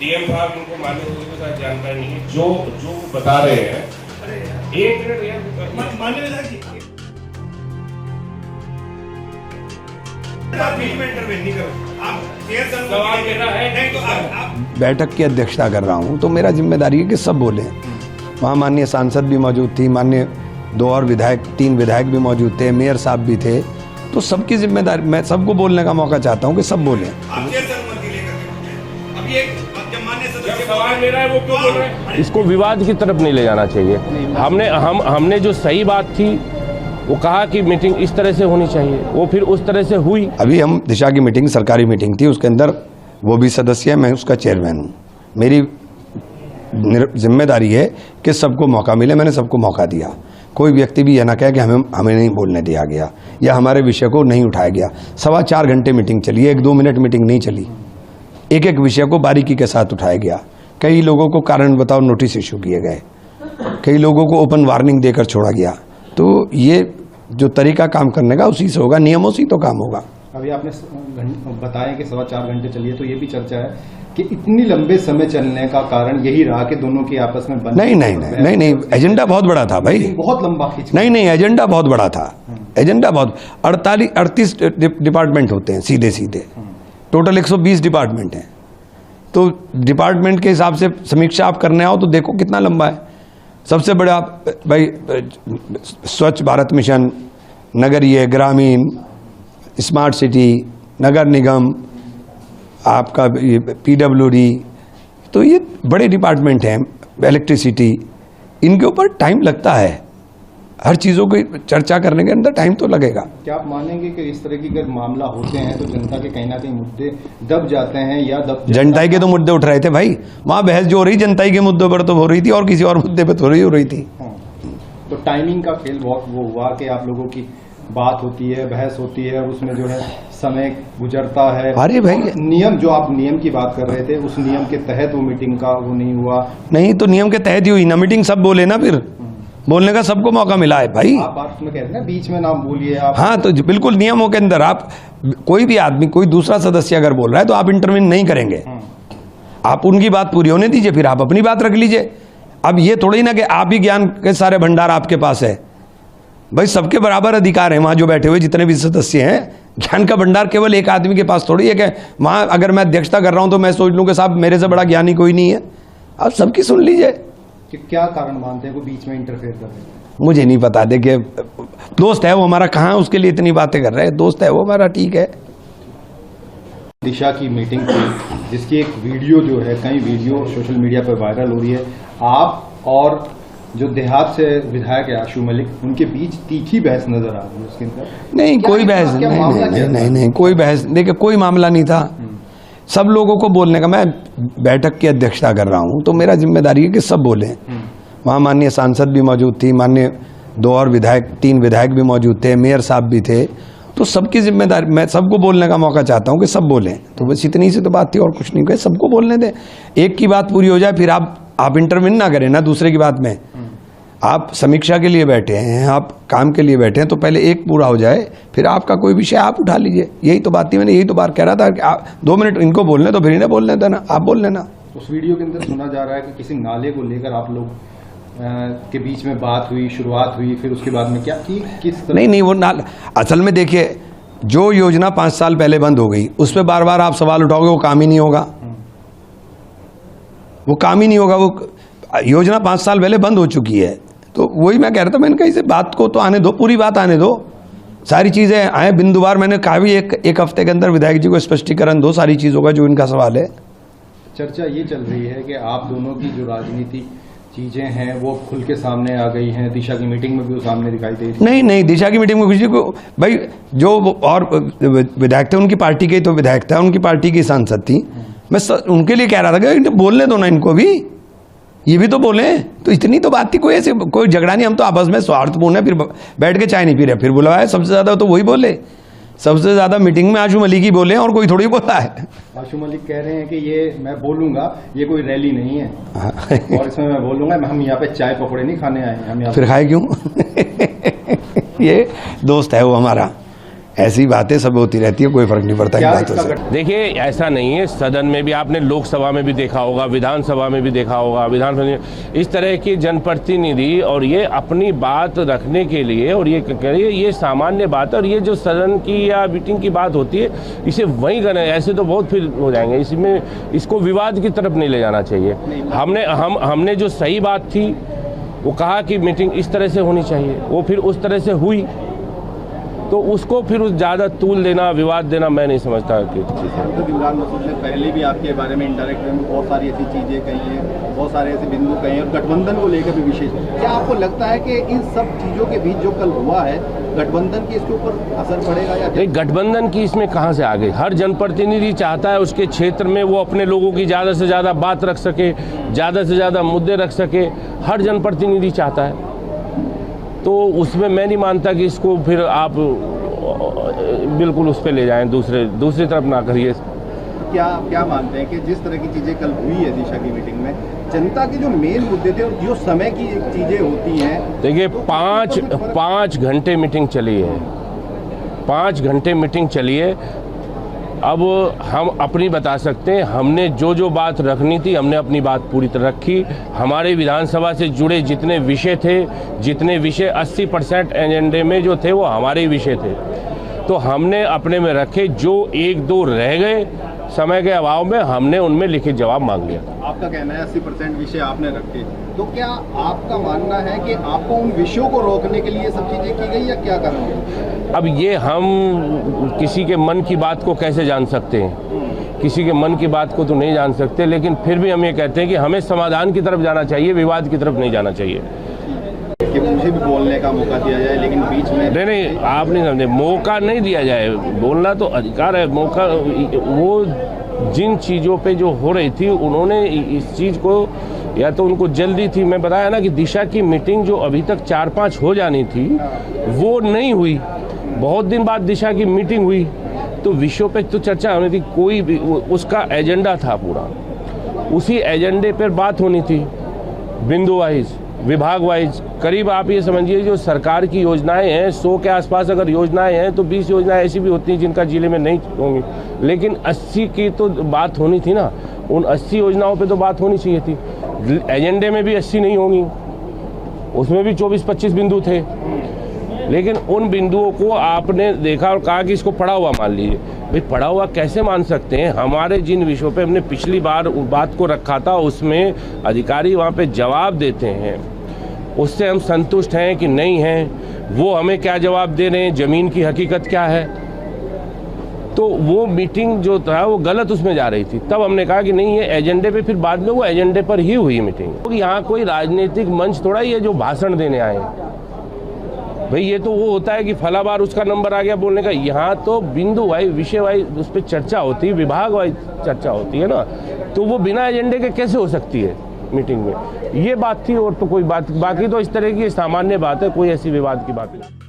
DM साहब इनको मान्य के साथ जानकारी नहीं है जो जो बता रहे हैं। एक मिनट यार मान्य विधायक जी आप बीच में इंटरवेन नहीं करो। आप सवाल मेरा है नहीं तो आप बैठक की अध्यक्षता कर रहा हूं तो मेरा जिम्मेदारी है कि सब बोले। वहाँ माननीय सांसद भी मौजूद थी, माननीय 2 और विधायक 3 विधायक भी मौजूद थे, मेयर साहब भी थे, तो सबकी जिम्मेदारी, मैं सबको बोलने का मौका चाहता हूं कि सब बोलें। सवाल मेरा है वो क्यों बोल रहे हैं? इसको विवाद की तरफ नहीं ले जाना चाहिए। हमने जो सही बात थी वो कहा कि मीटिंग इस तरह से होनी चाहिए, वो फिर उस तरह से हुई। अभी हम दिशा की मीटिंग सरकारी मीटिंग थी, उसके अंदर वो भी सदस्य है, मैं उसका चेयरमैन हूँ। मेरी जिम्मेदारी है कि सबको मौका मिले, मैंने सबको मौका दिया। कोई व्यक्ति भी यह ना कहे कि हमें नहीं बोलने दिया गया या हमारे विषय को नहीं उठाया गया। 4.25 घंटे मीटिंग चली, 1-2 मिनट मीटिंग नहीं चली। एक एक विषय को बारीकी के साथ उठाया गया। कई लोगों को कारण बताओ नोटिस इशू किए गए, कई लोगों को ओपन वार्निंग देकर छोड़ा गया। तो ये जो तरीका काम करने का उसी से होगा, नियमों से ही तो काम होगा। अभी आपने बताया कि 4.25 घंटे चली है, तो ये भी चर्चा है कि इतनी लंबे समय चलने का कारण यही रहा कि दोनों की आपस में नहीं, एजेंडा बहुत बड़ा था भाई, बहुत लंबा खींच। नहीं, एजेंडा बहुत बड़ा था। एजेंडा बहुत 38 डिपार्टमेंट होते हैं सीधे, टोटल 120 डिपार्टमेंट हैं। तो डिपार्टमेंट के हिसाब से समीक्षा आप करने आओ तो देखो कितना लंबा है। सबसे बड़ा भाई स्वच्छ भारत मिशन, नगरीय, ग्रामीण, स्मार्ट सिटी, नगर निगम, आपका ये PWD, तो ये बड़े डिपार्टमेंट हैं। इलेक्ट्रिसिटी, इनके ऊपर टाइम लगता है। हर चीज़ों की चर्चा करने के अंदर टाइम तो लगेगा। क्या आप मानेंगे कि इस तरह की अगर मामला होते हैं तो जनता के कहीं ना कहीं मुद्दे दब जाते हैं या जनता के तो मुद्दे उठ रहे थे भाई, वहाँ बहस जो हो रही जनता के मुद्दों पर तो हो रही थी और किसी और मुद्दे पर थोड़ी हो रही थी। तो टाइमिंग का खेल बहुत वो हुआ कि आप लोगों की बात होती है, बहस होती है, उसमें जो है समय गुजरता है। अरे भाई नियम, जो आप नियम की बात कर रहे थे, उस नियम के तहत वो मीटिंग का वो नहीं हुआ। नहीं तो नियम के तहत ही हुई ना मीटिंग, सब बोले ना, फिर बोलने का सबको मौका मिला है भाई। आप बात में कह रहे हैं ना, बीच में ना बोलिए आप। हाँ तो बिल्कुल नियमों के अंदर आप कोई भी आदमी, कोई दूसरा सदस्य अगर बोल रहा है तो आप इंटरवीन नहीं करेंगे। आप उनकी बात पूरी होने दीजिए, फिर आप अपनी बात रख लीजिए। अब ये थोड़ी ना कि आप ही ज्ञान के सारे भंडार आपके पास है भाई, सबके बराबर अधिकार है। वहाँ जो बैठे हुए जितने भी सदस्य हैं, ज्ञान का भंडार केवल एक आदमी के पास थोड़ी है कि वहाँ अगर मैं अध्यक्षता कर रहा हूँ तो मैं सोच लूँ कि साहब मेरे से बड़ा ज्ञानी कोई नहीं है। आप सबकी सुन लीजिए। कि क्या कारण मानते हैं वो बीच में इंटरफेयर कर रहे हैं? मुझे नहीं पता, देखिए दोस्त है वो हमारा, कहाँ उसके लिए इतनी बातें कर रहे हैं। दोस्त है वो हमारा, ठीक है। दिशा की मीटिंग थी जिसकी एक वीडियो जो है, कई वीडियो सोशल मीडिया पर वायरल हो रही है। आप और जो देहात से विधायक है आशु मलिक, उनके बीच तीखी बहस नजर आ रही है उसके अंदर। नहीं कोई बहस नहीं, कोई बहस, देखिए कोई मामला नहीं था। सब लोगों को बोलने का, मैं बैठक की अध्यक्षता कर रहा हूं तो मेरा जिम्मेदारी है कि सब बोलें। वहाँ माननीय सांसद भी मौजूद थी, माननीय 2 और विधायक 3 विधायक भी मौजूद थे, मेयर साहब भी थे, तो सबकी जिम्मेदारी, मैं सबको बोलने का मौका चाहता हूं कि सब बोलें। तो बस इतनी सी तो बात थी और कुछ नहीं, कहे सबको बोलने दें। एक की बात पूरी हो जाए फिर आप इंटरवीन ना करें ना दूसरे की बात में। आप समीक्षा के लिए बैठे हैं, आप काम के लिए बैठे हैं, तो पहले एक पूरा हो जाए, फिर आपका कोई विषय आप उठा लीजिए। यही तो बात थी, मैंने यही तो बार कह रहा था कि आप 2 मिनट इनको बोलने तो फिर इन्हें बोलने देना, आप बोल लेना। उस वीडियो के अंदर सुना जा रहा है कि किसी नाले को लेकर आप लोग के बीच में बात हुई, शुरुआत हुई, फिर उसके बाद में क्या किस तरह? नहीं वो नाला, असल में देखिए जो योजना 5 साल पहले बंद हो गई उस पर बार बार आप सवाल उठाओगे, वो काम ही नहीं होगा। वो काम ही नहीं होगा। वो योजना 5 साल पहले बंद हो चुकी है। तो वही मैं कह रहा था, मैंने कहा इसे बात को तो आने दो, पूरी बात आने दो, सारी चीज़ें आए बिंदुवार। मैंने कहा भी एक हफ्ते के अंदर विधायक जी को स्पष्टीकरण दो सारी चीज़ों का जो इनका सवाल है। चर्चा ये चल रही है कि आप दोनों की जो राजनीति चीजें हैं वो खुल के सामने आ गई हैं। दिशा की मीटिंग में भी वो सामने दिखाई दी थी। नहीं, दिशा की मीटिंग में कुछ नहीं। भाई जो और विधायक थे उनकी पार्टी के, तो विधायक था उनकी पार्टी की सांसद थी, मैं उनके लिए कह रहा था कि बोलने दो ना इनको भी, ये भी तो बोले। तो इतनी तो बात थी, कोई ऐसे कोई झगड़ा नहीं। हम तो आपस में स्वार्थपूर्ण है, फिर बैठ के चाय नहीं पी रहे, फिर बुलाया सबसे ज्यादा तो वही बोले। सबसे ज्यादा मीटिंग में आशु मलिक ही बोले और कोई थोड़ी बोला है। आशु मलिक कह रहे हैं कि ये मैं बोलूंगा, ये कोई रैली नहीं है और इसमें मैं बोलूंगा, हम यहाँ पे चाय पकौड़े नहीं खाने आए हैं, हम यहाँ फिर खाए क्यों? ये दोस्त है वो हमारा, ऐसी बातें सब होती रहती है, कोई फर्क नहीं पड़ता इन क्या बातों इसका से। देखिए ऐसा नहीं है, सदन में भी आपने लोकसभा में भी देखा होगा, विधानसभा में भी देखा होगा, विधानसभा में इस तरह की जनप्रतिनिधि और ये अपनी बात रखने के लिए, और ये करिए ये सामान्य बात है, और ये जो सदन की या मीटिंग की बात होती है इसे वहीं करें, ऐसे तो बहुत फिर हो जाएंगे, इसमें इसको विवाद की तरफ नहीं ले जाना चाहिए। हमने जो सही बात थी वो कहा कि मीटिंग इस तरह से होनी चाहिए, वो फिर उस तरह से हुई, तो उसको फिर उस ज़्यादा तूल देना, विवाद देना मैं नहीं समझता कि तो इमरान मसूद ने पहले भी आपके बारे में इंडायरेक्ट वे में बहुत सारी ऐसी चीज़ें कही हैं, बहुत सारे ऐसे बिंदु कहे हैं, और गठबंधन को लेकर भी विशेष। क्या आपको लगता है कि इन सब चीज़ों के बीच जो कल हुआ है, गठबंधन की इसके ऊपर असर पड़ेगा या क्या? गठबंधन की इसमें कहाँ से आ गई? हर जनप्रतिनिधि चाहता है उसके क्षेत्र में वो अपने लोगों की ज़्यादा से ज़्यादा बात रख सके, ज़्यादा से ज़्यादा मुद्दे रख सके, हर जनप्रतिनिधि चाहता है। तो उसमें मैं नहीं मानता कि इसको फिर आप बिल्कुल उस पर ले जाएं, दूसरी तरफ ना करिए। क्या मानते हैं कि जिस तरह की चीज़ें कल हुई है दिशा की मीटिंग में, जनता के जो मेन मुद्दे थे और जो समय की चीज़ें होती हैं, देखिए 5 घंटे मीटिंग चली है, 5 घंटे मीटिंग चली है। अब हम अपनी बता सकते हैं, हमने जो बात रखनी थी हमने अपनी बात पूरी तरह रखी। हमारे विधानसभा से जुड़े जितने विषय थे, जितने विषय 80% एजेंडे में जो थे वो हमारे ही विषय थे, तो हमने अपने में रखे। जो 1-2 रह गए समय के अभाव में, हमने उनमें लिखित जवाब मांग लिया। आपका कहना है 80% विषय आपने रखे, तो क्या आपका मानना है कि आपको उन विषयों को रोकने के लिए सब चीज़ें की गई या क्या कारण है? अब ये हम किसी के मन की बात को कैसे जान सकते हैं? किसी के मन की बात को तो नहीं जान सकते, लेकिन फिर भी हम ये कहते हैं कि हमें समाधान की तरफ जाना चाहिए, विवाद की तरफ नहीं जाना चाहिए। कि मुझे भी बोलने का मौका दिया जाए, लेकिन बीच में नहीं, आप नहीं समझे, मौका नहीं दिया जाए, बोलना तो अधिकार है। मौका, वो जिन चीज़ों पे जो हो रही थी उन्होंने इस चीज़ को, या तो उनको जल्दी थी, मैं बताया ना कि दिशा की मीटिंग जो अभी तक 4-5 हो जानी थी वो नहीं हुई, बहुत दिन बाद दिशा की मीटिंग हुई, तो विषयों पे तो चर्चा होनी थी, कोई भी उसका एजेंडा था पूरा, उसी एजेंडे पर बात होनी थी, बिंदु वाइज, विभाग वाइज। करीब आप ये समझिए जो सरकार की योजनाएं हैं 100 के आसपास अगर योजनाएं हैं तो 20 योजनाएं ऐसी भी होती हैं जिनका जिले में नहीं होंगी, लेकिन 80 की तो बात होनी थी ना, उन 80 योजनाओं पे तो बात होनी चाहिए थी। एजेंडे में भी 80 नहीं होंगी, उसमें भी 24-25 बिंदु थे, लेकिन उन बिंदुओं को आपने देखा और कहा कि इसको पढ़ा हुआ मान लीजिए। भाई पढ़ा हुआ कैसे मान सकते हैं? हमारे जिन विषयों पे हमने पिछली बार बात को रखा था उसमें अधिकारी वहाँ पे जवाब देते हैं, उससे हम संतुष्ट हैं कि नहीं हैं, वो हमें क्या जवाब दे रहे हैं, ज़मीन की हकीकत क्या है। तो वो मीटिंग जो था वो गलत उसमें जा रही थी, तब हमने कहा कि नहीं ये एजेंडे पे, फिर बाद में वो एजेंडे पर ही हुई मीटिंग। तो यहाँ कोई राजनीतिक मंच थोड़ा ही है जो भाषण देने आए। भाई ये तो वो होता है कि फला बार उसका नंबर आ गया बोलने का, यहाँ तो बिंदु वाइज, विषय वाइज उस पर चर्चा होती है, विभाग वाइज चर्चा होती है ना, तो वो बिना एजेंडे के कैसे हो सकती है मीटिंग में? ये बात थी, और तो कोई बात, बाकी तो इस तरह की सामान्य बात है, कोई ऐसी विवाद की बात नहीं।